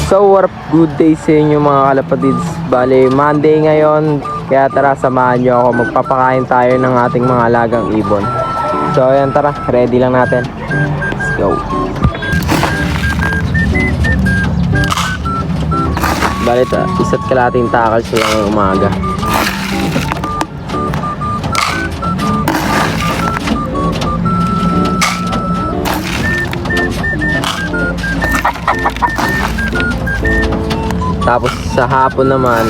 So what up, good day sa inyo mga kalapatids. Bale, Monday ngayon, kaya tara samahan nyo ako. Magpapakain tayo ng ating mga alagang ibon. So ayan, tara, ready lang natin. Let's go. Bale, isa't kalating takal sila ngayong umaga. Tapos sa hapon naman,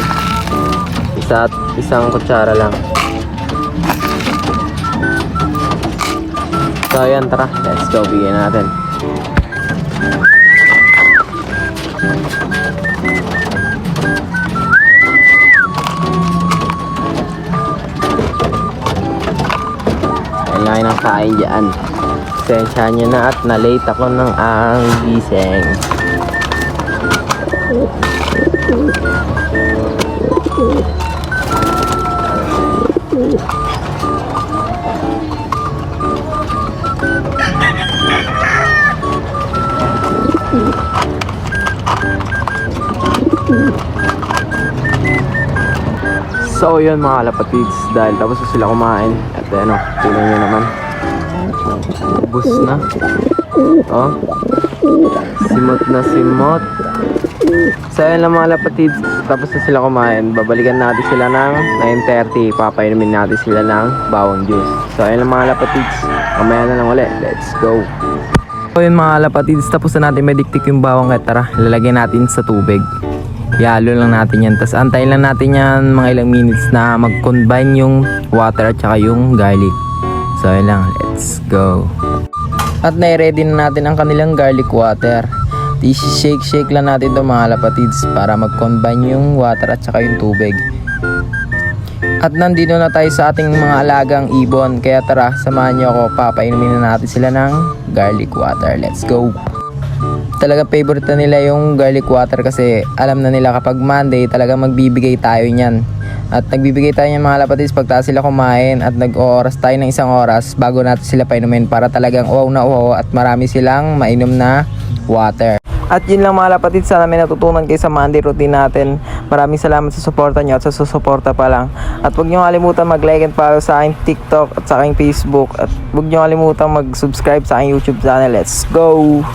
isang kutsara lang. So ayan, tara, let's go, bigyan natin. Kailangan ng kain dyan. Sensya nyo na at na-late ako ng ang gising. So yun mga kalapatids, dahil tapos na sila kumain. At ano, tingnan nyo naman, ubus na. Oh, simot na simot. So yun lang mga kalapatids, tapos na sila kumain. Babalikan natin sila ng 9:30. Papainumin natin sila ng bawang juice. So yun lang mga kalapatids, mamaya na lang ulit. Let's go. So yun mga kalapatids, tapos na natin mediktik yung bawang. Kaya tara, lalagyan natin sa tubig. Ihalo lang natin yan. Tapos antayin lang natin yan mga ilang minutes na mag-combine yung water at saka yung garlic. So yun lang, let's go. At na-ready na natin ang kanilang garlic water. Shake lang natin ito mga kalapatids para mag-combine yung water at saka yung tubig. At nandito na tayo sa ating mga alagang ibon. Kaya tara, samahan nyo ako. Papainumin na natin sila ng garlic water. Let's go. Talaga favorite na nila yung garlic water kasi alam na nila kapag Monday talaga magbibigay tayo niyan. At nagbibigay tayo niyan mga kalapatids pagka sila kumain at nag-oras tayo ng 1 oras bago natin sila painumin para talagang uhaw na uhaw at marami silang mainom na water. At yun lang mga kalapatids, sana may natutunan kayo sa Monday routine natin. Maraming salamat sa suporta nyo at sa susuporta pa lang. At huwag nyo kalimutan mag-like and follow sa aking TikTok at sa aking Facebook. At huwag nyo kalimutan mag-subscribe sa aking YouTube channel. Let's go!